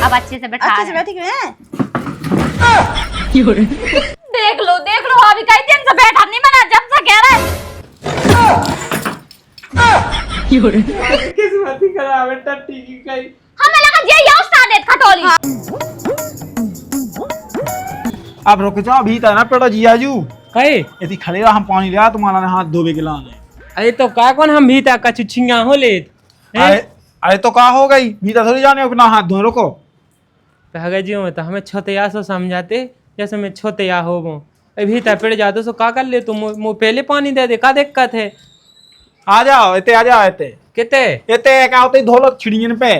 अब अच्छे से बैठा अच्छे से बैठी क्यों है? देख लो भाभी कई दिन से बैठा नहीं बना जब से कह रहा है। किस्मत ही खराब है टट्टी की कहीं। हमें लगा ये उस्ताद है खटोली। अब रुक जाओ भीतर ना पेड़ो जियाजू कहे यदि खड़े रहा हम पानी लिया तुम्हारा हाथ धोबे के लाने। अरे तो का कौन हम भीता कछु छिंगा हो ले अरे तो का हो गई भीतर थोड़ी जाने अपना हाथ धो रुको। कहे जी तो हमें छोतेया सो समझाते जैसे मैं छोतेया हो वो भीतर पेड़ जाते सो का कर ले तुम मुँह पहले पानी दे का दिक्कत है। आ जाओ इते आ जाओ इते किते इते क्या होते धोलो छिड़ियन पे।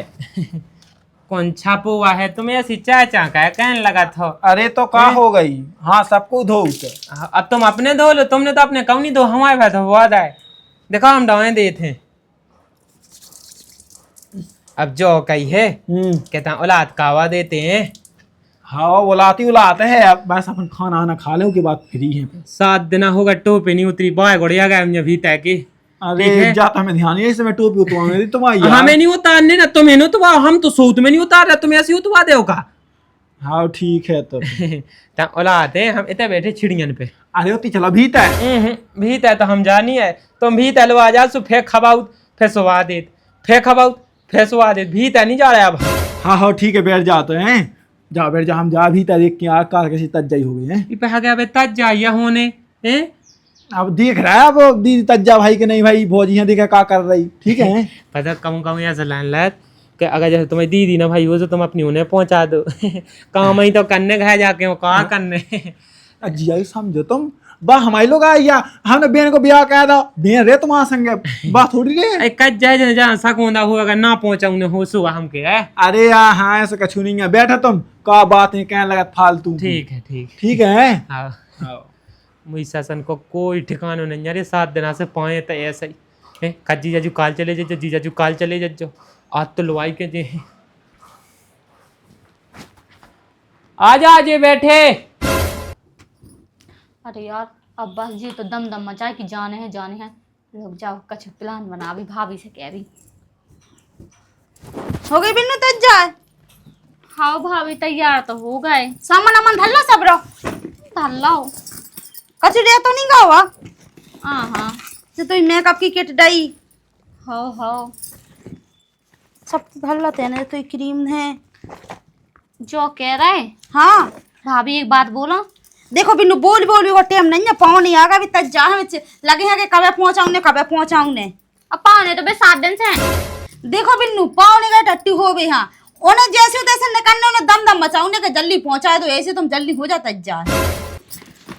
कौन छापू हुआ है तुम्हें ऐसी चाचा का कहने लगा था। अरे तो का हो गई हाँ सबको धो अब तुम अपने धो लो तुमने तो अपने कौन नहीं धो हमारे भाई तो हुआ है देखो हम दवाएं दे थे। अब जो कही है कहता औलाद कावा देते हैं। हाँ उलाते हैं अब बस अपन खाना आना खा लो के बाद फ्री है। 7 दिन होगा टोपी नहीं उतरी बाय गोड़िया गया मुझे भीतर की। अरे जाता हमें ध्यान नहीं इसमें टोपी उतरवाने तुम्हारी हमें नहीं उतारने ना तुम्हें नहीं उतरवा हम तो सूत में नहीं उतार रहे तुम ऐसे उतरवा दे का। हाँ ठीक है तो औलाद है हम इतने बैठे छिड़ियन पे। अरे होती चला भीतर भीतर तो हम जानी है तुम भीतर लो आ जा सु फेंक खबाउत फिर सुवा दे फेंक खबाउत फिर सुवा दे भीतर नहीं जा रहा अब। हाँ ठीक है बैठ जाते हैं जाओ बैठ जा हम जा भीतर एक क्या कार कैसी तज्जाई हो गई है। पे गया तज जाइए होने अब देख रहा है अब दीदी तज्जा भाई के नहीं भाई भौजी यहाँ देखा क्या कर रही ठीक है। पता कहूँ ऐसा लान लत कि अगर जैसे तुम्हें दीदी ना भाई हो तो तुम अपनी उन्हें पहुंचा दो काम ही तो करने गए जाके वो कहाँ करने। जी समझो तुम बा हमारे लोग आए या हमने बहन को ब्याह कहा था बहन रे तुम्हारा संग बात थोड़ी रे कच जाए जहाँ सकूंदा हुआ अगर ना पहुंचा उन्हें हो सुबह हम के है। अरे यार हाँ ऐसा कछु नहीं है बैठा तुम का बात नहीं कहने लगा फालतू। ठीक है ठीक है। हाँ मुझे शासन को कोई ठिकाना नहीं अरे 7 दिन से पाए तो ऐसा ही कजी जाजू काल चले जाओ जी जाजू काल चले जाओ आज तो लुवाई के जे आ जा जे बैठे। अरे यार अब बस जी तो दम मचाए कि जाने हैं लोग जाओ कुछ प्लान बना भी भाभी से कह भी हो गई बिन्नू तज जाए। हाँ भाभी तैयार तो हो गए सामान अमन धल्लो सब रो धल्ला कछु दे तो नहीं गावा। हाँ से तो मेकअप की किट डाई हो सब धल्ला तेने तो क्रीम है जो कह रहे। हाँ भाभी एक बात बोलो देखो बिन्नू बोल वो टाइम नहीं है पाँव नहीं आगा भी तज जा लगे हैं कि कब पहुंचाऊं ने अब पाने तो बे 7 दिन से हैं। देखो बिन्नू पाँव नहीं गए टट्टी हो गई। हाँ उन्हें जैसे हो तैसे निकलने उन्हें दम मचाऊने के जल्दी पहुंचाए तो ऐसे तुम जल्दी हो जाता जा।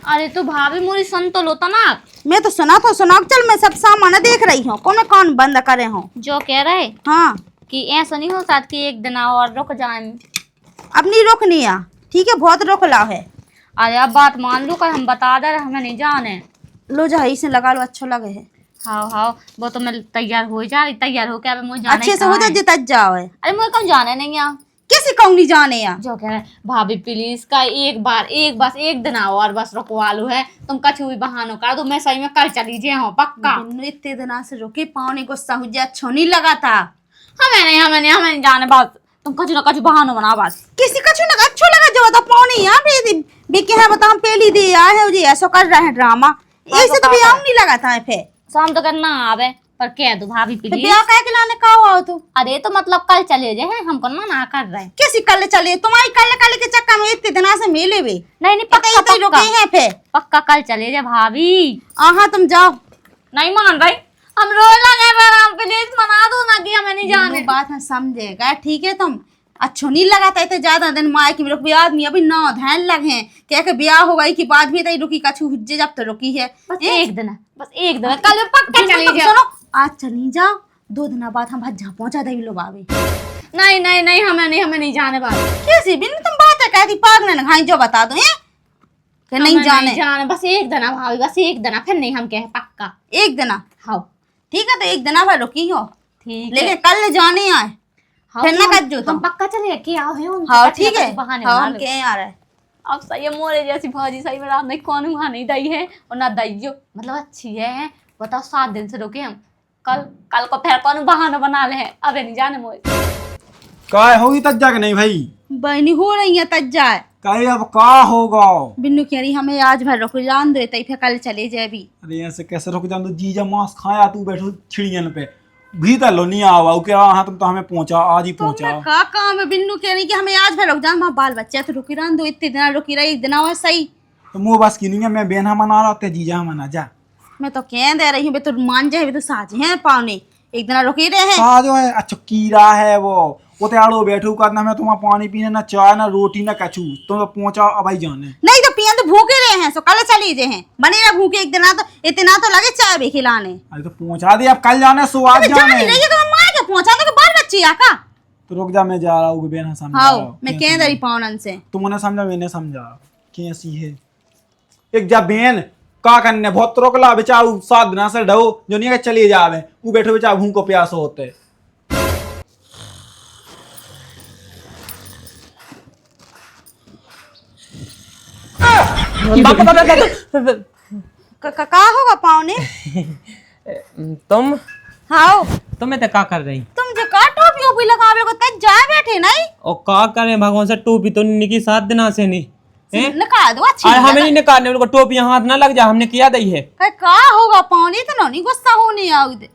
अरे तो भाभी मोरी सुन तो लो ना। मैं तो सुना चल मैं सब सामान देख रही हूँ कौन बंद करे हूँ जो कह रहे हाँ कि ऐसा नहीं हो सकता कि एक दिन आओ और रुक जाए। अब नहीं रुकनी है ठीक है बहुत रुक ला है। अरे अब बात मान लो कर हम बता दे हमें नहीं जाने लो जा इसे लगा लो अच्छा लगे है। हाँ वो तो मैं तैयार हो जा रही तैयार हो क्या मुझे जाने अच्छे से हो जाए तज जाओ है। अरे मुझे कौन जाने नहीं आ किसी को नहीं जाने या जो कह रहे भाभी प्लीज का एक दिन आओ और बस रुकवा लो है तुम कछु भी बहानो कर दो मैं सही में कल चली जाए हूँ पक्का। इतने दिन से रुके पानी गुस्सा हो जाए अच्छा नहीं लगा था। हमें नहीं जाने बस तुम कछु ना कछु बहानो बना बस किसी कछु ना अच्छा लगा जो तो पानी यहाँ बेके है बता हम पहली दे आए हैं जी ऐसा कर रहे हैं ड्रामा ऐसे तो भी नहीं लगा था फिर शाम तो करना आवे पर कह दो भाभी प्लीज ब्याह कह के लाने का आओ तू। अरे तो मतलब कल चले जाए हमको ना कर रहे कैसी कल चले तुम्हारी कल के चक्कर में इतने दिन से मिले भी नहीं पक्का रुके हैं फिर पक्का कल चले जाए भाभी। हाँ तुम जाओ नहीं मान रही हम रोज लगे पर प्लीज मना दो ना कि हमें नहीं जाने। बात है समझेगा ठीक है तुम अच्छो नहीं लगाता इतने ज्यादा दिन माए की रुक आदमी अभी ना ध्यान लगे क्या के ब्याह हो गई की बात भी तई रुकी कछु हुज्जे जब तो रुकी है बस एक दिन कल पक्का चली जाओ। सुनो आज चली जाओ 2 दिन बाद हम भज्जा पहुंचा दे लो बाबी। नहीं हमें नहीं जाने बाबू कैसी बिन तुम बात है कहती पागल न खाई जो बता दो कि नहीं जाने बस एक दिन भाभी बस एक दिन फिर नहीं हम कहे पक्का एक दिन। हाँ ठीक है तो एक दिन भर रुकी हो ठीक लेकिन कल जाने आए फिर ना कर जो तुम पक्का चले कि आओ है हाँ ठीक है हाँ के आ रहा है अब सही है मोरे जैसी भाजी सही में रात में कौन वहाँ नहीं दई है और ना दईयो मतलब अच्छी है बताओ 7 दिन से रुके हम कल को फिर कौन बहाना बना ले अबे नहीं जाने मोरे काय होगी तज्जा के नहीं भाई? बहनी हो रही है तज जाए। काय अब का होगा? बिन्नू कह रही हमें आज भर रुक जान दे तई फिर कल चले जाए भी। अरे ऐसे कैसे रुक जाऊं? तो जीजा मांस खाया, तू बैठो छिड़ियन पे भीतर लो नहीं आवा क्या? हाँ तुम तो हमें पहुंचा, आज ही पहुंचा। का काम है? बिन्नू कह रही कि हमें आज भर रुक जान, वहाँ बाल बच्चा तो रुकी रहन दो, इतने दिन रुकी रही, एक दिन आवा सही। तो मुँह बस की नहीं है, मैं बेना मना रहा था, जीजा मना जा। मैं तो कह दे रही हूँ तो मान जाए, तो साझे हैं पावने, एक दिन रुके रहे हैं। साजो है, अच्छा कीड़ा है वो तो आड़ो बैठू करना, मैं तुम्हारा पानी पीने ना चाय ना रोटी ना कछू, तुम तो पहुंचा अब ही जाने। नहीं तो पिया तो भूखे रहे हैं, सो कल चली जे हैं, बने ना भूखे एक दिन आ, तो इतना तो लगे चाय भी खिलाने। अरे तो पहुंचा दे, अब कल जाने सो आज जाने। नहीं रही है तो मार के पहुंचा दो, बाल बच्ची आका। तो रुक जा, मैं जा रहा हूँ बेना समझा। हाँ मैं कह दे रही पावनन से, तुमने समझा मैंने समझा, कैसी है एक जा बेन का करने बहुत रोकला बेचारू, 7 दिन से ढो जो नहीं चली जावे, वो बैठो बेचारा भूख को प्यास होते। का होगा पावने? तुम हाँ तुम्हें तो का कर रही? तुम जो का टोपी ओपी लगावे को तज जाए बैठे नहीं? और का करे भगवान से टोपी तो निकी 7 दिन से नहीं निकाल दो अच्छी। और हमें नहीं निकालने, उनको टोपी हाथ ना लग जा, हमने किया दई है। का होगा पावने? तो नहीं गुस्सा होने आओ दे।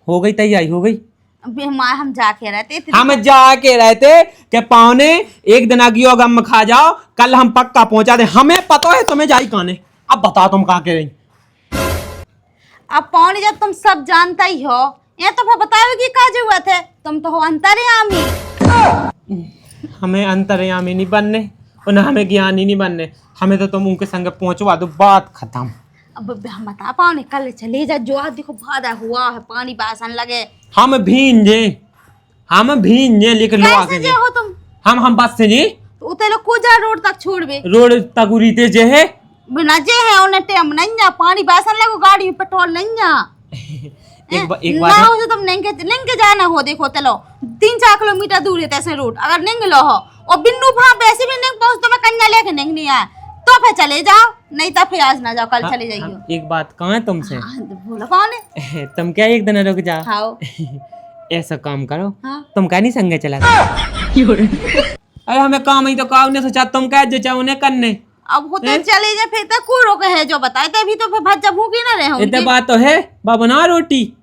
हो गई तैयारी हो गई। हम जाके रहते थे, हम जाके रहते कि पावने एक दिन अगियो गम खा जाओ, कल हम पक्का पहुंचा दे, हमें पता है तुम्हें जाई काने। अब बताओ तुम कहा के रही? अब पावने जब तुम सब जानता ही हो, ये तो फिर बताओ कि का जरूरत है, तुम तो हो अंतर्यामी। हमें अंतर्यामी नहीं बनने और ना हमें ज्ञानी नहीं बनने, हमें तो तुम उनके संग पहुंचवा दो, बात खत्म। अब हम बता पाओ कल चले जा, जो आज देखो भादा हुआ है, पानी बासन लगे, हम भींजे लेकिन लो आके कैसे हो तुम? हम बस से जी तो उते लोग को जा रोड तक छोड़बे, रोड तक उरीते जे है बिना जे है उन्हें टेम नहीं जा, पानी बासन लगो, गाड़ी में पेट्रोल नहीं जा। एक बार ना हो तो तुम लेंगे जाना हो, देखो चलो 3-4 किलोमीटर दूर है तैसे रोड, अगर नहीं लो हो और बिन्नू भाव वैसे भी नहीं पहुंच, तो मैं कन्या लेके नहीं आया तो फिर चले जाओ, नहीं तो फिर आज ना जाओ, कल चले जाइयो। एक बात कहाँ तुमसे, बोलो कौन है? तुम क्या एक दिन रुक जाओ? हाँ ऐसा काम करो, हाँ। तुम क्या नहीं संगे चला अरे हमें काम ही तो काम ने सोचा, तुम क्या जो चाहो उन्हें करने। अब होते चले जाए फिर तक को रोके है जो बताए थे, अभी तो फिर भज्जा भूखी ना रहे इतने बात तो है, बना रोटी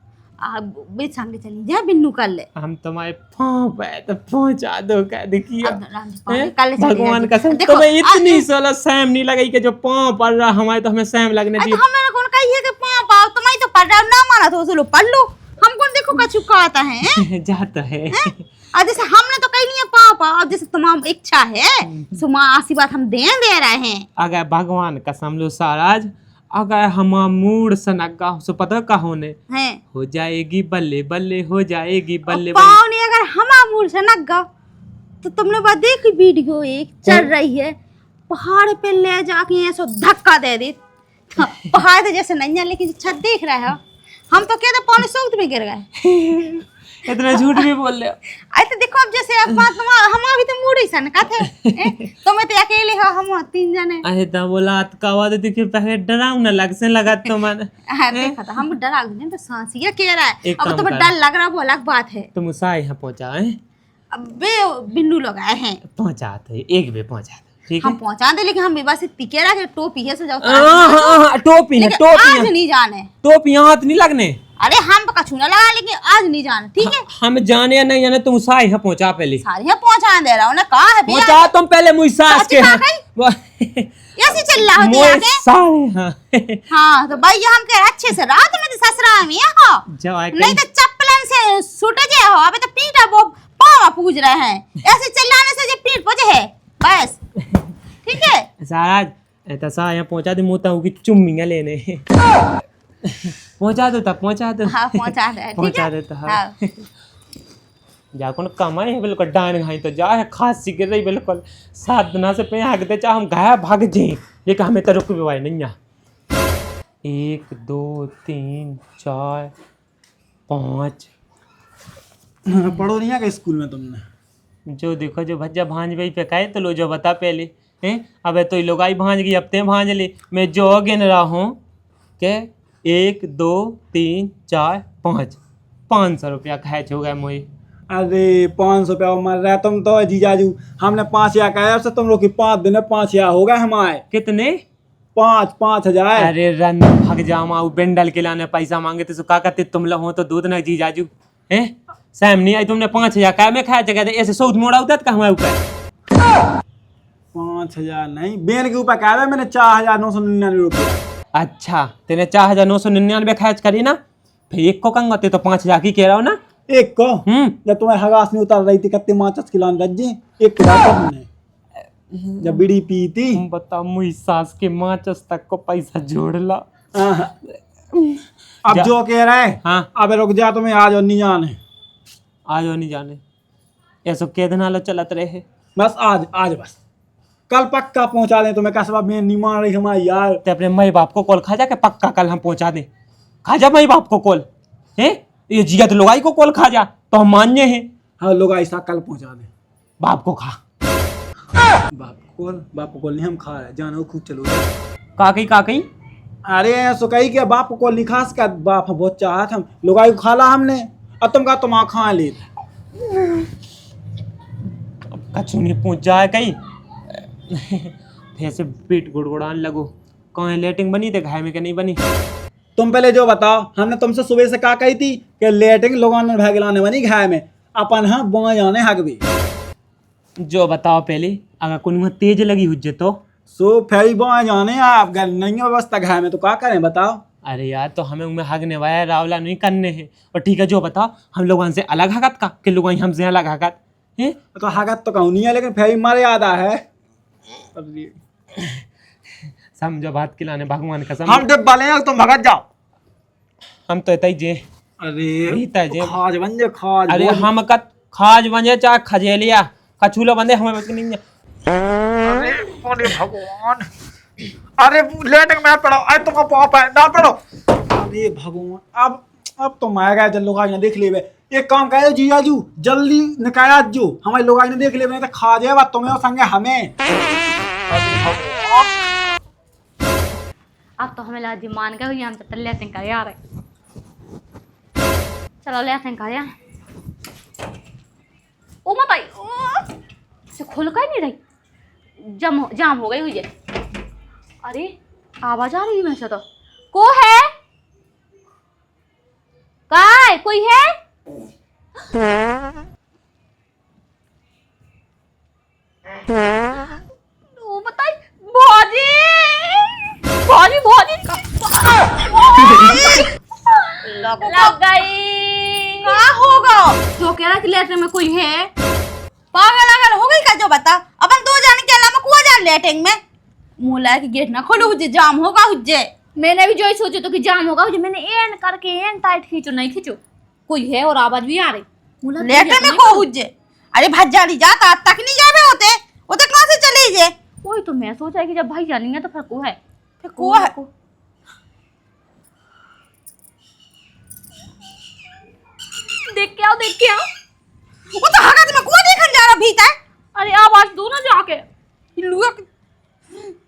संगे चली जाए, बिन्नू कर ले। हम तुम्हारे तो पहुंचा दो, क्या देखिए भगवान का देखो, तुम्हें इतनी सोलह सैम नहीं लगी कि जो पाँव पड़ रहा हमारे, तो हमें सैम लगने चाहिए। हमें कौन कही है कि पाँव पाओ, तुम्हारी तो पढ़ रहा ना माना तो उसे लो पढ़ लो, हम कौन देखो का चुका आता है जाता है। और जैसे हमने तो कही नहीं है पाँव पाओ, अब जैसे तुम्हारी इच्छा है सुमा आशीर्वाद हम दे रहे हैं। अगर भगवान कसम लो साराज, अगर हम मूड सनगा सो पता का होने हैं हो जाएगी बल्ले बल्ले, हो जाएगी बल्ले बल्ले। पाँव नहीं अगर हम मूड से न गो, तो तुमने बात देखी वीडियो एक चल रही है, पहाड़ पे ले जाके ऐसा धक्का दे दी, पहाड़ तो जैसे नहीं है लेकिन छत देख रहा है, हम तो कहते पौने 100 में गिर गए। इतना झूठ भी बोल रहे हो। आई तो देखो अब जैसे अब बात हम अभी तो मूड ही सन का थे, तुम तो अकेले हो, हम 3 जने। अरे तो बोला का आवाज देखिए, पहले डराऊ ना लग से लगा तो मन देखा था हम डरा नहीं तो सांसिया कह रहा है, एक अब काम तुम्हें कर। डर लग रहा है वो अलग बात है। तुम उसा यहाँ पहुँचा है, अब बे बिन्नू लोग आए हैं, पहुँचाते एक बे पहुँचा दो, ठीक है। हम पहुंचा दे, लेकिन हम बस टिके रहा के टोपी है से जाओ, टोपी है, लेकिन आज नहीं जाने। टोपी हाथ नहीं लगने। अरे हम कछू ना लगा, लेकिन आज नहीं जाना, ठीक है? हम जाने या नहीं जाने, तुम उसा यहाँ पहुँचा पहले, सारी है पहुंचा दे रहा हूँ ना, कहा है भैया? पहुँचा तुम पहले मुझ सास के ऐसे चल रहा होती है आगे। हाँ तो भाई हम कह अच्छे से रात में तो ससुरा में हो, नहीं तो चप्पलन से सुट जे हो, अबे तो पीठ वो पावा पूज रहे हैं, ऐसे चिल्लाने से जो पीठ पजे है बस, ठीक है? साराज ऐसा सा यहाँ पहुँचा दे, मुँह होगी चुम्मियाँ लेने पहुँचा दो तब, पहुँचा दो। हाँ पहुंचा दे, ठीक है? पहुँचा देता है। हाँ। जाको कमाए है बिल्कुल डान घाई तो जा है खांसी गिर रही बिल्कुल, 7 दिन से पे हगते चाह हम गाया भाग जे, लेकिन हमें तो रुक भी भाई नहीं। 1 2 3 4 5 पढ़ो नहीं है स्कूल में तुमने? जो देखो जो भज्जा भांज वही पे कहे तो लो जो बता पहले हैं। अब तो लोग आई भांज गई, हफ्ते भांज ली, मैं जो गिन रहा हूँ के 1 2 3 4 5 500 रुपया खैच हो गया मोई। अरे 500 रुपया मर रहा है तुम तो जीजाजू। हमने 5,000 कहा से तुम लोग की 5 दिन में 5,000 हो गए हमारे। कितने? 5,000। अरे रन भाग जामा बेंडल के लाने पैसा मांगे थे का कहते तुम लोग हो तो दूध ना जीजाजू हैं सैम नहीं आई तुमने 5,000 का मैं खाया जगह ऐसे सऊद मोड़ा उतर का हमारे ऊपर 5,000 नहीं बेन के ऊपर कहा मैंने 4,999 रुपया। अच्छा तेने 4,999 खर्च करी ना फिर एक को कंगते तो 5,000 की कह रहा हो ना एक को जब तुम्हें हगास नहीं उतर रही थी कितने माचस खिलाने रज्जे एक हमने जब बीड़ी पी थी। बता मुई सास के माचस तक को पैसा जोड़ ला। अब जो कह रहा है हाँ अब रुक जा तुम्हें आज और नहीं जाने। आज और नहीं जाने ऐसा कह देना लो चलत रहे बस आज बस कल पक्का पहुंचा दें तुम्हें कसबा में नहीं मान रही हमारी यार। ते अपने माई बाप को कॉल खा जा के पक्का कल हम पहुंचा दें। खा जा माई बाप को कॉल है ये जिया तो लोगाई को कॉल खा जा तो हम मान्य हैं। हाँ लोग ऐसा कल पहुंचा दें। बाप को खा बाप को कॉल नहीं हम खा रहे जानो खूब चलो काकई अरे सो कही के बाप को कॉल नहीं खास का बाप बहुत चाहत हम लोगाई को खाला हमने अब तुम का तुम खा ले कछु नहीं पहुंच जाए कहीं ऐसे पीठ गुड़गुड़ाने लगो कहीं लेटिंग बनी थे घाय में क्या नहीं बनी। तुम पहले जो बताओ हमने तुमसे सुबह से कहा कही थी कि लेटिंग लोगों ने भाग लाने बनी घाय में अपन हाँ बुआ जाने हक भी जो बताओ पहले अगर कोई तेज लगी हुज्जे तो सो फेरी बुआ जाने आप घर नहीं व्यवस्था घाय में तो क्या करें बताओ। अरे यार तो हमें उनमें हगने वाया रावला नहीं करने हैं और ठीक है जो बताओ हम लोग से अलग हगत का कि लोग हमसे अलग हगत है तो हगत तो कहूँ नहीं है लेकिन फेरी मर्यादा है। समझो बात खिलाने भगवान कसम हम डिब्बा ले तुम भगत जाओ हम तो इतना ही जे अरे जे खाज बन जे खाज अरे हम कत खाज बने चाहे खजेलिया कछूलो बंदे हमें बच नहीं अरे भगवान अरे लेटिंग में पड़ो अरे तुम पाप है ना पड़ो अरे भगवान अब तो मैं गया जब लोग आज ने देख ले एक काम करे जीजाजू जल्दी निकाया जो हमारे लोग आज ने देख ले तो खा जाए बात तुम्हें और संगे हमें। अब तो हमें लाजी मान गए हम तो लेते हैं यार चलो लेते हैं यार ओ मत आई से खुल का ही नहीं रही जाम हो गई हुई है। अरे आवाज आ रही है वैसे तो को है काय कोई है ओ बताई भौजी भौजी भौजी लग गई क्या होगा जो कह रहा कि लेटर में कोई है पागल अगर हो गई का जो बता अपन दो जाने के अलावा कुआ जान लेटिंग में मुला की गेट ना खोलो हुज्जे जाम होगा हुज्जे। मैंने भी जो ही सोचा तो कि जाम होगा मुझे मैंने एन करके एन टाइट खींचो नहीं खींचो कोई है और आवाज भी आ रही लेटर में को हुज्जे अरे भज्जाली जाता तक नहीं जावे होते वो तो कहां से चले जे वही तो मैं सोचा कि जब भाई जानेंगे तो फिर को है फिर को है देख के आओ वो तो हगत में को देखन जा रहा भीतर। अरे आवाज दो ना जाके लुआ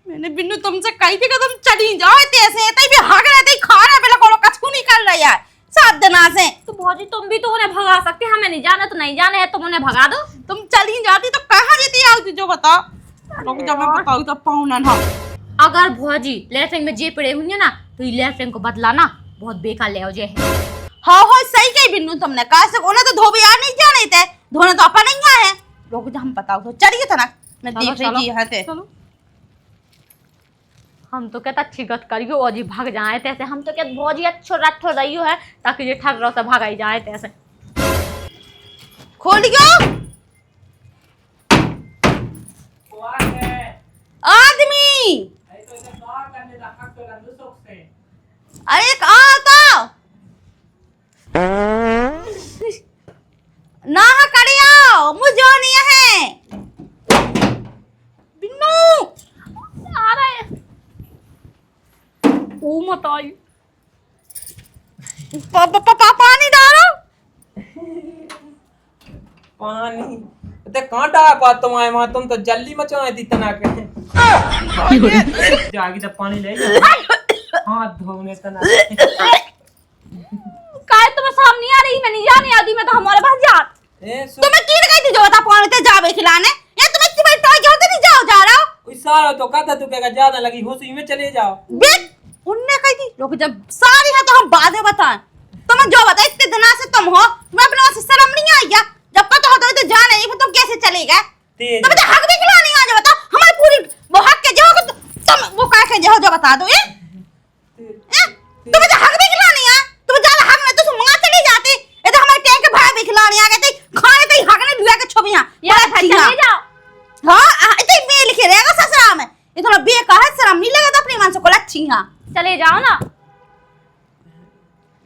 मैंने बिन्नू तुमसे कही थी कि तुम चली जाओ ऐसे तई भी हग रहे थे खा रहा पहले कोनो कछु नहीं कर रहा यार 7 दिन से तो भौजी तुम भी तो उन्हें भगा सकते हमें नहीं जाना तो नहीं जाने है तुम उन्हें भगा दो तुम चली जाती तो कहां जेती आती जो बता लोग जब मैं बताऊं तो पाऊना ना अगर भौजी लेटरिन में जे पड़े होंगे ना तो ये लेटरिन को बदलाना बहुत बेकार ले जे है। हाँ सही कही बिन्नू तुमने कहा से उन्हें तो धोबी यार नहीं जाने थे धोने तो अपन नहीं आए लोग जब हम बताओ तो चलिए था ना मैं देख रही थी हते हम तो कहता अच्छी गत करियो और जी भाग जाए तैसे हम तो कहते भौजी अच्छो रट्ठो रहियो है ताकि जे ठग रहो तो भागाई जाए तैसे खोलियो आदमी अरे कहाँ था ना करियो मुझे नहीं है बिन्नू आ रहा है ओ मत आई पानी डालो पानी ते कहां डाल पा तुम आए वहां तुम तो जल्दी मचाए थी तना के जागी जब पानी ले हाथ धोने तना काय तुम्हें सामने आ रही मैं नहीं जाने आती मैं तो हमारे पास जा तुम्हें की गई थी जो बता पौने ते जावे खिलाने या तुम्हें टॉय जो नहीं जाओ जा रहा हो कोई सारा तो कहता तू क्या ज्यादा लगी हो सी में चले जाओ। देख उनने कही थी रुक जब सारी है तो हम बाद में बताएं। तुम्हें जो बता इतने दिन से तुम हो तुम्हें अपने वहां से शर्म नहीं आई क्या? जब पता हो तो जाना नहीं फिर तुम कैसे चले गए? तुम तो हक भी खिलाने आ जाओ बता हमारी पूरी वो हक के जो तुम वो कह के जो बता दो ये तुम्हें तो हक भी खिलाने आ तुम ज्यादा हक में तो तुम वहां चली जाती ये तो हमारे टैंक के भाई भी खिलाने आ गए थे खाने पे हक ने लिया के छोबियां यार चले जाओ। हां इतने बे लिखे रहेगा ससुरा में ये थोड़ा बे का है शर्म नहीं लगा तो अपनी मन से को अच्छी हां चले जाओ ना,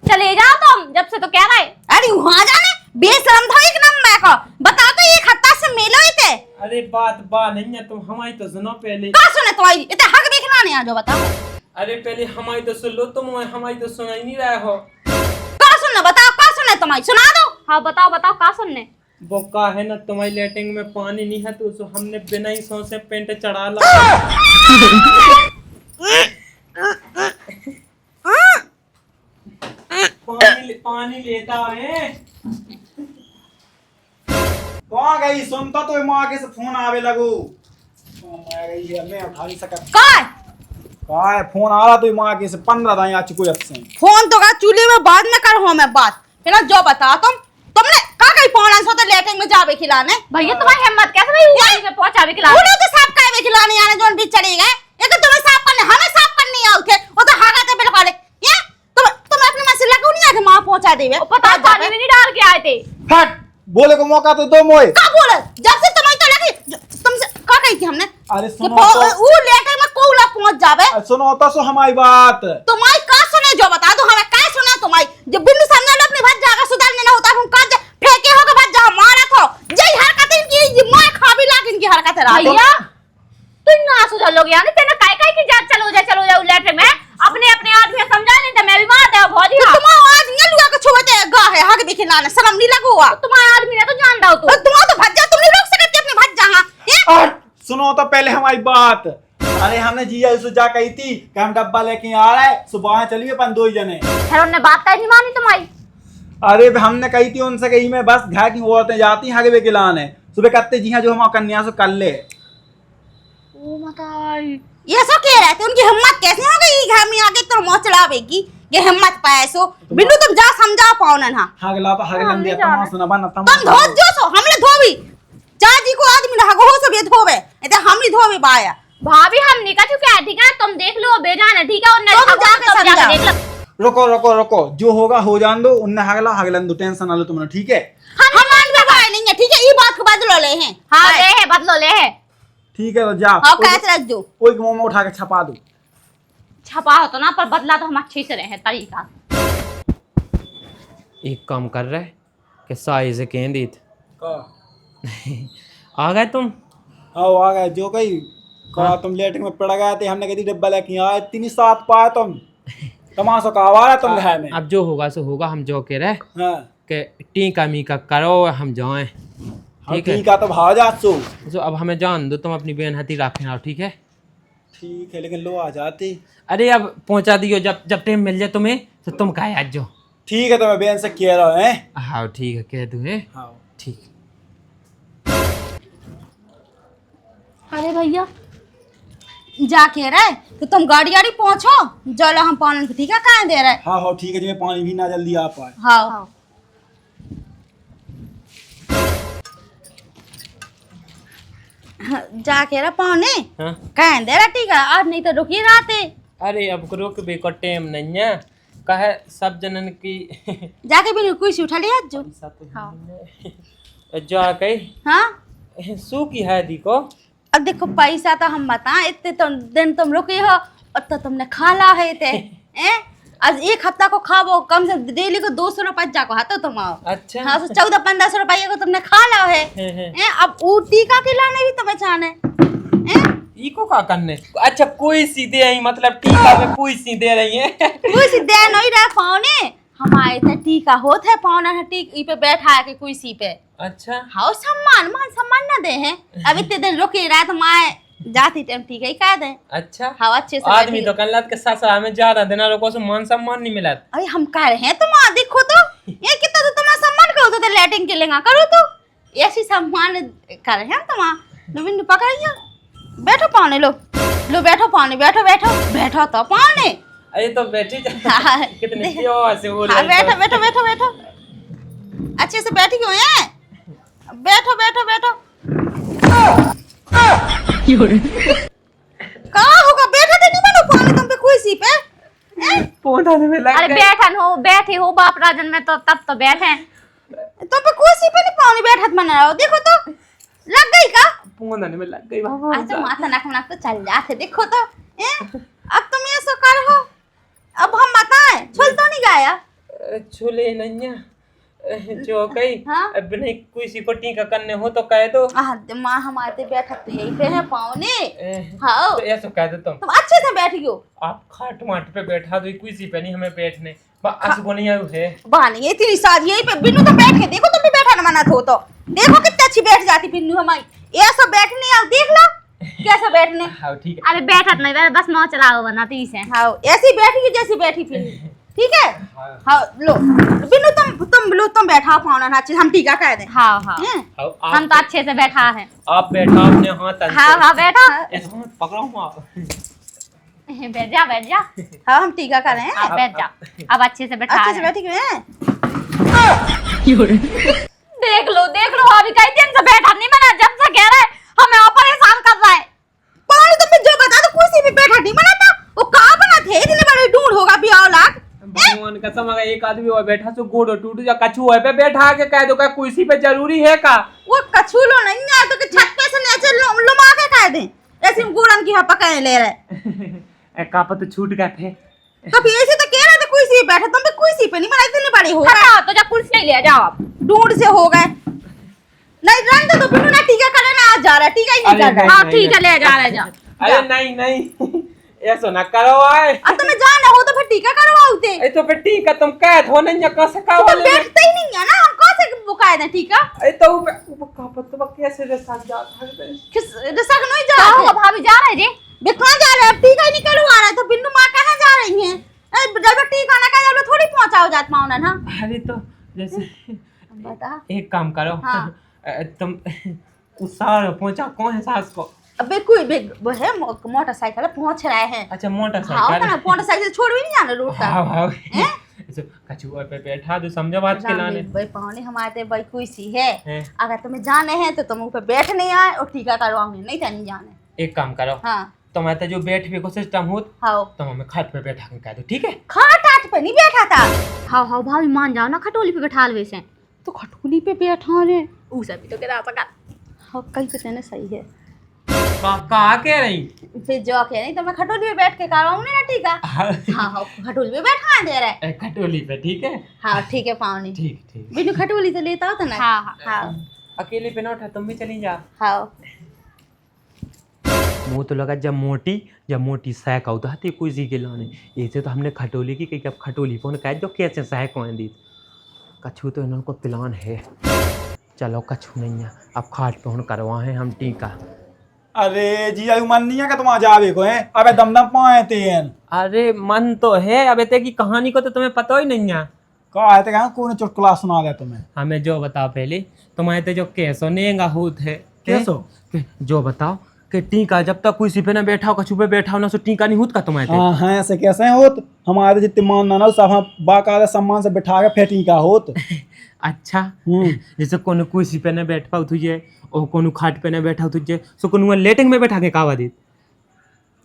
चले जाओ तुम जब से तो कह रहा है। अरे वहां जाने बेशरम था एक नंबर मैं को बता तो एक हफ्ता से मिलो ही थे। अरे बात नहीं है तुम हमारी तो सुनो पहले। का सुने तो आई इतने हक भी खिलाने आ जाओ बताओ। अरे पहले हमारी तो सुन लो तुम हमारी तो सुना ही नहीं रहे हो। का सुनना बताओ का सुने तुम्हारी सुना दो। हाँ बताओ बताओ का सुनने। वो का है ना तुम्हारी लेटिंग में पानी नहीं है तो हमने बिना ही सोचे पेंट चढ़ा ला। पानी लेता है। कहाँ गई? सुनता तो माँ के से फोन आवे लगो। मैं गई है मैं उठा नहीं सका। का है फोन आ रहा तो माँ के से 15 दाई आ चुको जब से। फोन तो का चूल्हे में बाद में कर हो मैं बात फिर जो बता तुमने का कहीं फोन आंसर तो लेटिंग में जावे खिलाने। भैया तुम्हारी हिम्मत कैसे भाई ऊपर में पहुंचावे खिलाने। उन्हें तो साफ कावे खिलाने आने जोन भी चले गए ये तो तुम्हें साफ करने हमें साफ करनी है उठे वो तो हागा थे बिल्कुल ये तुम अपनी मसीह लगो नहीं आके मां पहुंचा देवे पता पानी में नहीं डाल के आए थे। हट बोले को मौका तो दो मोए। का बोले जब से तुम्हें तो लगी तुमसे का कही थी हमने अरे सुनो तो वो लेटर में कोला पहुंच जावे। सुनो तो सो हमारी बात। तुम्हारी का सुने जो बता दो हमें का सुना तुम्हारी जब बिंदु समझा लो अपनी भज जाकर सुधारने ना होता हम का फेंके होगा भज जा मारा तो जय हरकत इनकी मां खा भी लाग इनकी हरकत है भैया तू ना सुधर लोगे यानी तेने काय की जात चलो जा लेटर में अपने अपने आदमी समझा नहीं तो मैं भी मार दे भौजी। तुम आज ये लुआ को छुवते गा है हक भी खिलाने शर्म नहीं लगुआ तुम्हारा आदमी ने तो जान दाओ तू तुम तो भज जा तुम नहीं रोक सकते अपने भज जा और सुनो तो पहले हमारी बात। अरे हमने जिया से जा कही थी कि हम डब्बा लेके आ रहे सुबह चलिए अपन 2 जने। फिर उन्होंने बात का नहीं मानी तुम्हारी। अरे हमने कही थी उनसे कही मैं बस घर की औरतें जाती हैं हगे खिलाने सुबह करते जी हाँ जो हम कन्या से कर ले। ओ मताई ये सो कह रहे थे उनकी हिम्मत कैसे हो गई घर में आके तुम मोच चलावेगी ये हिम्मत पाए सो बिंदु तुम जा समझा पाओ ना हगला तो हगलन दिया तमा सुना बना तुम धो जो सो हमने धोबी चाची को आदमी ना हो सब ये धोवे इते हम नहीं धोवे बाया भाभी हम निकल चुके हैं ठीक है तुम देख लो बेजान है ठीक है और तुम जाके समझा देख लो। रुको रुको रुको जो होगा हो जान दो उनने हगला हगलन दो टेंशन ना लो तुमने ठीक है। हम मान में बाय नहीं है ठीक है ये बात को बदलो ले हैं हाँ ले है बदलो ले है ठीक है तो जा हां कैसे रख दो कोई मुंह में उठा के छपा दो। छपा हो तो ना पर बदला तो हम अच्छे से रहे तरीका। एक काम कर रहा है कि साई से कह दी का आ गए तुम। आओ आ गए जो कही कहा तुम लेटिंग में पड़ गए थे हमने कही डब्बा लेके आए इतनी साथ पाए तुम तमाशा का आवारा तुम घर में। अब जो होगा सो होगा हम जो कह रहे हाँ कि टीका मीका करो हम जाएं ठीक है। ठीक है तो भाव जा सो तो अब हमें जान दो तुम अपनी बहन हती रखें आओ ठीक है। ठीक है लेकिन लो आ जाती। अरे अब पहुंचा दियो जब जब टाइम मिल जाए तुम्हें तो तुम कहे आज जो। ठीक है तो मैं बहन से कह रहा हूँ हैं। हाँ ठीक है कह दूँ हाँ ठीक। अरे भैया जा कह रहे तो तुम गाड़ी गाड़ी पहुंचो चलो हम पानी ठीक है कहाँ दे रहे हाँ हाँ ठीक है जिसमें पानी भी ना जल्दी आ पाए। हाँ जा कह रहा पौने हाँ कह दे रहा ठीक है आज नहीं तो रुकी रहते अरे अब रुक भी को टाइम नहीं है कहे सब जनन की जाके भी कुछ उठा लिया जो जा के हाँ सू की है दी को। अब देखो पैसा तो हम बता इतने तो दिन तुम रुके हो और तो तुमने खाला है थे आज एक हफ्ता को खाओ कम से डेली को 200 रुपए जाको हाथो तुम आओ। अच्छा हाँ तो 14-15 रुपये को तुमने खा ला है अब वो टीका खिलाने भी तुम्हें चाहने इको का करने अच्छा कोई सीधे आई मतलब टीका में कोई सीधे रही है कुछ दे नहीं रहा पाउने हमारे तो टीका होत है पावना है टीक ई पे बैठा है के कोई सी पे। अच्छा हाँ सम्मान मान सम्मान ना दे हैं अब इतने दिन रुके रहा तो माए जाती टाइम ठीक है कह दे। अच्छा हाँ अच्छे से आदमी तो कल के ससुराल में ज्यादा देना लोगों से मान सम्मान नहीं मिला। अरे हम कह रहे हैं तुम देखो तो ये कितना तो तुम्हारा सम्मान बोलते थे लेटिंग के लेगा करो तो ऐसी सम्मान कर हैं तुम लो बिन्नू पकड़ियो बैठो पाने लो लो बैठो पाने बैठो बैठो बैठो तो पाने अरे तो बैठी जा हाँ, कितने प्यार से बोल हाँ रही है। बैठो बैठो बैठो बैठो अच्छे से बैठी क्यों है बैठो बैठो बैठो कहाँ होगा बैठा तो नहीं बनो पानी तुम पे कुर्सी पे हैं? पौधाने में लग अरे गए। बैठन हो बैठे हो बाप राजन में तो तब तो बैठे। तुम पे कुर्सी पे नहीं पानी बैठा बना रहा हो देखो तो लग गई का पौधाने में लग गई बाबा। अच्छा माथा नाक तो चल जाते देखो तो हैं? अब तुम ये सो कर हो अब हम बताएं छुल तो नहीं गाया छोले नन्या जो कही हाँ? अब नहीं किसी को टीका करने हो तो कह दो। माँ हमारे बैठा तो यही पे है पावने ए, हाँ तो ऐसा कह दो तुम अच्छे से बैठियो आप खाट माट पे बैठा दो किसी पे नहीं हमें बैठने बस को नहीं आयु है। बानी ये तेरी शादी यही पे बिन्नू तो बैठ के देखो तुम भी बैठा न मना हो तो देखो कितनी अच्छी बैठ जाती बिन्नू हमारी ऐसा बैठने आओ देख लो कैसा बैठने हाँ ठीक है। अरे बैठत नहीं बस नौ चलाओ बनाती से। हाँ ऐसी बैठी जैसी बैठी फिर ठीक है हाँ लो बिन्नू तुम बैठा पाओ ना अच्छे हम टीका कह दें हाँ हाँ हैं? आओ, हम तो अच्छे से बैठा है। आप बैठा अपने हाथ अंदर। हाँ हाँ बैठा ऐसा हाथ पकड़ो आप। बैठ जा बैठ जा। हाँ हम टीका कर रहे हैं हाँ बैठ जा अब अच्छे से बैठा अच्छे से है। बैठी क्यों हैं? देख लो अभी कई दिन से बैठा नहीं मना जब से कह रहा है हमें और परेशान कर रहा है। पानी तुम जो बता दो कुर्सी पे बैठा नहीं मना था वो कहाँ बना थे इतने बड़े ढूंढ होगा भी औलाद भगवान कसम अगर एक आदमी और बैठा सो गोड़ टूट जा कछुआ पे बैठा के कह दो का कुर्सी पे जरूरी है का। वो कछुलो नहीं है तो कि छत पे से नीचे लुमा के कह दे ऐसे गुड़न की हपा कहे ले रहे का तो छूट गए थे। तो फिर ऐसे तो कह रहे थे कुर्सी पे बैठा तुम भी कुर्सी पे नहीं बना इतने बड़े हो गए हटाओ तो जा कुर्सी नहीं ले जाओ आप। ढूंढ से हो गए नहीं रंग तो बिन्नू ना टीका करने ना आज जा रहा है टीका ही नहीं अरे कर रहा नहीं, हाँ ठीक है ले जा ले जा। अरे नहीं नहीं ऐसा ना करो आए। अब तुम्हें जाना हो तो फिर टीका करवाओते ए तो फिर ठीक है तुम कह हो नहीं का से का तुम वाले बैठते ही नहीं है ना हम कौन से बुकाए दें टीका ए तो वो का पत्ता कैसे रे साथ जा सकते। किस रसक नहीं जा कहाँ रहे हो भाभी जा रहे जी। बे कहाँ जा रहे हैं अब टीका ही नहीं करवा रहा है तो बिन्नू माँ कहाँ जा रही हैं जब टीका ना कहा जब थोड़ी पहुंचाओ जात माँ ना अरे तो जैसे बता एक काम करो हाँ। तुम उस सार पहुंचा कौन है सास को। अबे कोई वो है मोटरसाइकिल पहुंच रहे हैं अच्छा हाँ मोटरसाइकिल ना मोटरसाइकिल से छोड़ भी नहीं जाना रोड हाँ पर हाँ हैं? ऐसे कछुआ पे बैठा दो समझो बात के लाने भाई पानी हमारे भाई कोई सी है हैं। अगर तुम्हें जाने हैं तो तुम ऊपर बैठ नहीं आए और टीका करवाओगे नहीं तो नहीं जाने एक काम करो हाँ तुम्हें तो जो बैठ भी को सिस्टम हो हाँ तो हमें खाट पे बैठा के कह दो ठीक है। खाट आट पे नहीं बैठा था हाँ हाँ भाभी मान जाओ ना खटोली पे बैठा ले से। तो खटोली पे बैठा रे उसे भी तो कह रहा था। हाँ कहीं पे तेने सही है कहा कह रही फिर जो कह नहीं तो मैं खटोली पे बैठ के करवाऊंगी ना टीका हाँ हाँ खटोली पे बैठा दे रहा है खटोली पे ठीक है। हाँ ठीक है पावनी ठीक ठीक बिन्नू खटोली तो लेता होता ना हाँ हाँ हाँ अकेले पे ना उठा तुम भी चली जा। हाँ मुँह तो लगा जब मोटी सैक आउ तो कोई जी के लाने ऐसे तो हमने खटोली की कही अब खटोली फोन कह जो कैसे सैक कौन दी कछू तो इन्होंने को प्लान है। चलो कछू नहीं है अब खाट पे हम करवाए हम टीका। अरे जी आयु मन नहीं है कि तुम आ जावे को हैं अबे दम दम पाए तेन अरे मन तो है अब इतने की कहानी को तो तुम्हें पता ही नहीं है। कहा है कहाँ कौन चुटकुला सुना दे तुम्हें हमें जो बताओ पहले तुम्हारे तो जो कैसो नेगा होत है कैसो? जो बताओ कि टीका जब तक किसी पे ना बैठा हो कछू पे बैठा हो ना सो टीका नहीं होत का तुम्हारे हाँ हाँ ऐसे कैसे होत हमारे जितने मान ना सब हम बाकायदा सम्मान से बैठा के फेटी का होत अच्छा जैसे कोनो कुर्सी पे ना बैठ पाओ तुझे और कोनो खाट पे ना बैठा तुझे सो कोनो लेटिंग में बैठा के कावा दी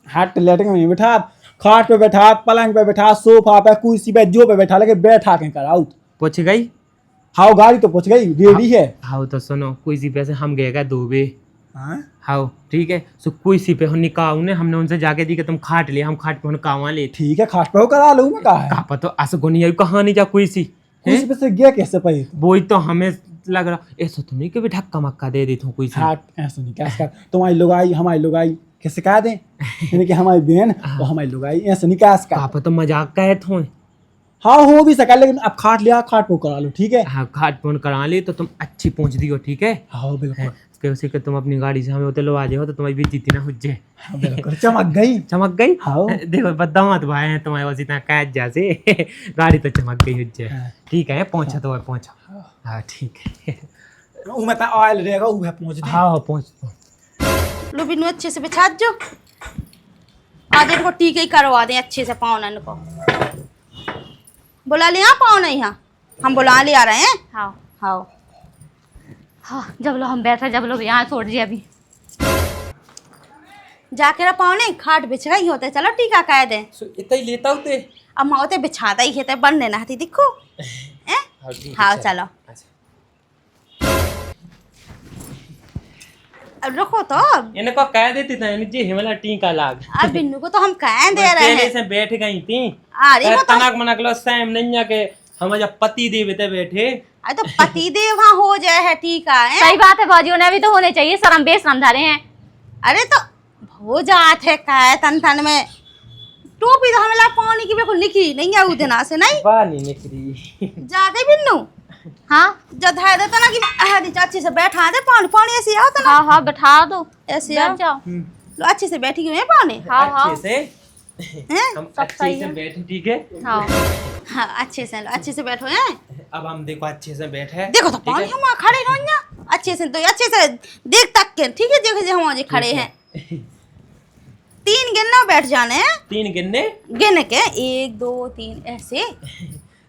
हाथ लेटिंग में नहीं बैठा खाट पे बैठा पलंग पे बैठा सोफा पे कुर्सी पे जो पे बैठा लगे बैठा के कराऊ पूछ गई हाउ गाड़ी तो पहुंच गई रेडी है हाउ तो सुनो कुर्सी पे से हम गएगा दोबे हाँ? हाउ ठीक है सो कुर्सी पे हम निकाऊ ने हमने उनसे जाके दी कि तुम खाट ले हम खाट पे हम कावा ले ठीक है खाट पे हो करा लूँ मैं कहा है का पता असगोनी आई कहानी जा कुर्सी कुर्सी पे से गया कैसे पे वही तो हमें लग रहा ऐसा तो नहीं कि भी धक्का मक्का दे देता हूँ कुर्सी हाट ऐसा नहीं कैसे कर तुम्हारी लुगाई हमारी लुगाई कैसे कह दें यानी कि हमारी बहन और हमारी लुगाई ऐसा नहीं कैसे का कर पता मजाक का है थो हाँ हो भी सका लेकिन अब खाट लिया खाट पे करा लो ठीक है हाँ खाट फोन करा ले तो तुम अच्छी पहुंच दी हो ठीक है हाँ बिल्कुल कि उसे कि तुम अपनी गाड़ी से हमें उतरवा जाओ तो तुम्हारी बेइज्जती ना हो जाए। हाँ, बिल्कुल चमक गई। चमक गई। हाँ। देखो बदामत भाई हैं तुम्हारे वैसे इतना कैच जैसे गाड़ी तो चमक गई हो जाए। हाँ। ठीक है पहुंचा तो पहुंचा। हाँ ठीक है। मैं तो ऑयल रहेगा वो पहुंच दे। हाँ पहुंच। लो बिन्नू अच्छे से बिछा जो, आज इनको टीके ही करवा दें अच्छे से पाँव को। बुला लिया पाँव नहीं यहाँ, हम बुला ले आ रहे हैं। हाँ हाँ हाँ, जब लो हम बैठे, जब लोग यहाँ छोड़ दिए अभी। जाके पाँव नहीं खाट बिछ गई होते, चलो टीका कह दें। इतना ही लेता होते। अब माओते बिछाता ही है बनने ना थी दिखो। हाँ चलो अब रखो तो। इनको कह देती था जी हिमला टीका लाग। अब बिन्नू को तो हम कह दे रहे पहले हैं। से बैठ गई थी। अरे वो तो तनक मनक लो सैम नैया के हम जब पति देव थे बैठे। अरे तो पति देव वहाँ हो जाए है टीका है। सही बात है भाजी, उन्हें भी तो होने चाहिए, शर्म बेशरम धरे हैं। अरे तो हो जात है का तन तन में टोपी तो हमें पानी की बिल्कुल निकली नहीं है उतना से नहीं पानी निकली जाके बिन्नू। हाँ जब है देता ना कि अहदी अच्छे से बैठा दे पानी पानी ऐसे आओ तो ना हाँ हाँ, बैठा दो, ऐसे बैठ आओ। जाओ। लो अच्छे से बैठी हुई है पानी। हाँ हाँ अच्छे से हैं? हम सब अच्छे सही से है। बैठे। ठीक है हाँ हाँ अच्छे से बैठो हैं। अब हम देखो अच्छे से बैठे। देखो तो ठीक है? पानी हम वहाँ खड़े रहो ना अच्छे से देख तक के। ठीक है जगह से हम वहाँ खड़े हैं। 3 गिनना बैठ जाने हैं। 3 गिनने। गिन के 1 2 3 ऐसे।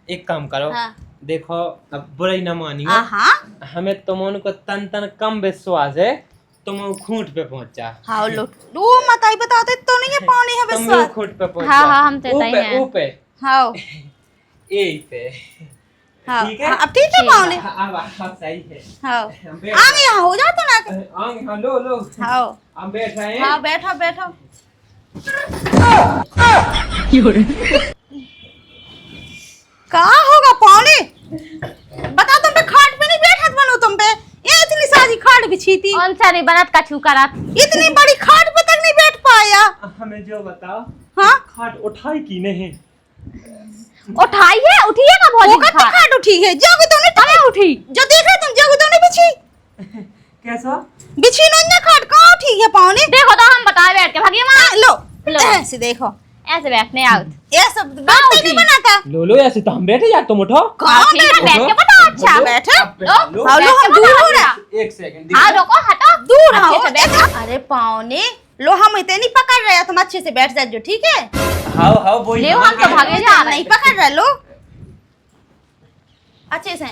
एक काम करो। हाँ। देखो अब बुराई ना मानियो, हाँ हमें तुम को तन तन कम विश्वास है, तुम खूंट पे पहुंचा। हाँ लो वो मत आई बताते तो नहीं है पानी है तुम विश्वास। खूंट पे पहुंचा। हाँ हाँ, हम तो तय ऊपर हैं। ऊपर हाँ यही पे। हाँ ठीक है? हाँ, अब ठीक है ठीक। पानी। अब सही है। हाँ हम बैठ- आगे यहाँ हो जाता ना। हाँ लो लो हाँ हम बैठ रहे हैं। हाँ बैठो बैठो। कहाँ होगा पानी बता। तुम पे खाट पे नहीं बैठा बनू तुम पे। ये इतनी सारी खाट बिछी थी, कौन सा नहीं बनत कछू करत। इतनी बड़ी खाट पे तक नहीं बैठ पाया। हमें जो बताओ हाँ खाट उठाई की नहीं। उठाई है, उठी है ना वो भौजी कब खाट उठी है जब तो नहीं अरे उठी। जो देख रहे तुम जब तो नहीं बिछी। कैसा? बिछी नहीं खाट कहाँ उठी है पानी। देखो तो हम बताए बैठ के भागी माँ। लो लो। ऐसे देखो ऐसे बैठने आउट। ये सब बैठते नहीं बनाता। लो लो ऐसे तो हम बैठे यार, तुम उठो। कहाँ ठीक है, बैठे? बैठ के बताओ। अच्छा बैठे लो। हाँ लो हम दूर हो रहा। एक सेकंड हाँ रोको, हटो दूर अच्छे आओ। से बैठो। अरे पावने लो हम इतने नहीं पकड़ रहे, तुम अच्छे से बैठ जाओ ठीक है। हाओ हाओ बोल। ले हम तो भागे जा रहे नहीं पकड़ रहे लो अच्छे से।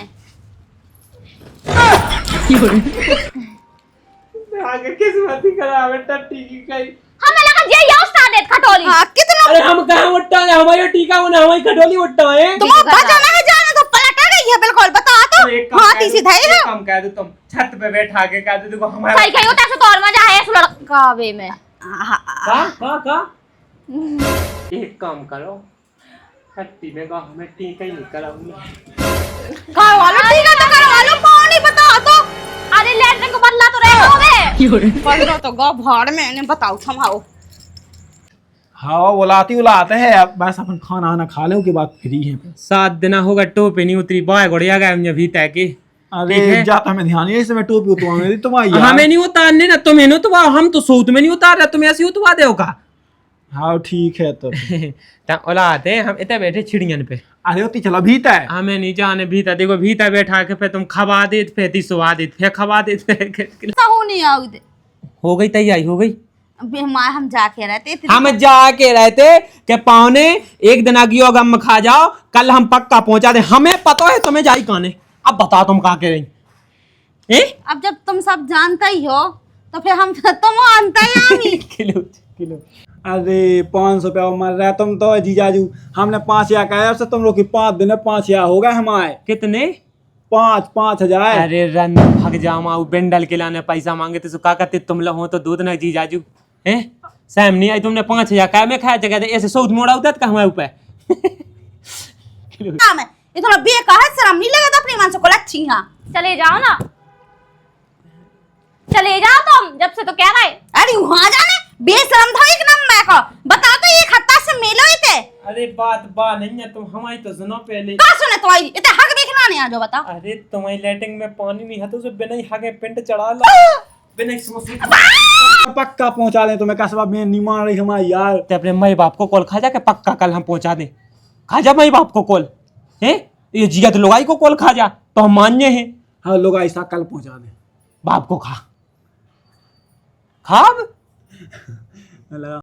आगे किस्मत ही खराब है टट्टी की कहीं। हमें लगा जे ये उस्ताद है खटोली। हाँ कितना अरे हम कहाँ उठता है, हमारी टीका होना हमारी खटोली उठता है। तुम बचाना है जाना तो पलट गई है बिल्कुल बता तो। एक काम हाथी कह दो, सीधा ही एक है। काम कह दो, तुम छत पे बैठा के कह दो देखो हमारा सही कही होता है तो और मजा है इस लड़कावे में। का एक काम करो, खट्टी में का हमें टीका ही नहीं कराऊंगा। करवा लो ठीक है तो करवा लो पानी बता तो। अरे लेटरिन को बदला तो रहे होगे। पकड़ो तो गो भाड़ में ने बताओ थमाओ। हाँ बुलाते हैं अब बस अपन खाना आना खा ले के बाद फ्री है। 7 दिन होगा टोपे नहीं उतरी बाय गोड़िया गए मुझे भी तय के। अरे जाता हमें ध्यान नहीं इसमें टोपी उतरवा मेरी तुम आई हमें नहीं उतारने ना, तुम्हें नहीं उतरवा, हम तो सूत में नहीं उतार रहे, तुम ऐसे ही उतरवा देगा। हाँ ठीक है तो। औलाद है हम इतने बैठे चिड़ियन पे। अरे होती चला भीता है। हमें नहीं जाने भीतर, देखो भीतर बैठा के फिर तुम खवा दे फिर ती सुवा दे फिर खवा दे सहू नहीं आओ दे। हो गई तैयारी हो गई। अबे हम जाके रहते थे। हम जाके रहते कि पौने एक दिन अगियो गम खा जाओ, कल हम पक्का पहुंचा दे। हमें पता है तुम्हें जाई काने। अब बताओ तुम कहा के रही। अब जब तुम सब जानता ही हो तो फिर हम तुम मानता ही नहीं। किलो किलो अरे 500 रुपया मर रहा है तुम तो जीजाजू। हमने 5,000 कहा से तुम लोग की 5 दिन में 5,000 हो गए हमारे। कितने? 5,000। अरे रन भाग जाओ माऊ बेंडल के लाने पैसा मांगे तो का कहते तुम लोग हो तो दूध ना जीजाजू हैं। सैम नहीं आई तुमने 5,000 कहा में खाया जगह ऐसे सौद मोड़ा उतर का हमारे ऊपर। काम है ये थोड़ा बेकार है, शर्म नहीं लगा तो अपनी मानसों को लच्छी। हाँ चले जाओ ना, चले जाओ तुम, जब से तो कह रहा है। अरे वहाँ जाने बेशरम था एक नम मैं को बता तो एक हफ्ता से मिलो ही थे। अरे बात नहीं है तुम हमारी तो सुनो पहले। का सुने तो आई इतने हक देखना नहाने आ जाओ बताओ। अरे तुम्हारी लैट्रिन में पानी नहीं है तो उसे बिना ही हागे पिंड चढ़ा लो, बिना ही समोसे पक्का पहुंचा दें तुम्हें कसबा में नहीं मान रही हमारी यार। ते अपने माई बाप को कॉल खा जा के पक्का कल हम पहुंचा दें। खा जा माई बाप को कॉल है, ये जिया तो लोगाई को कॉल खा जा तो हम मान्य हैं। हाँ लोग ऐसा कल पहुंचा दें। बाप को खा खा अब। लगा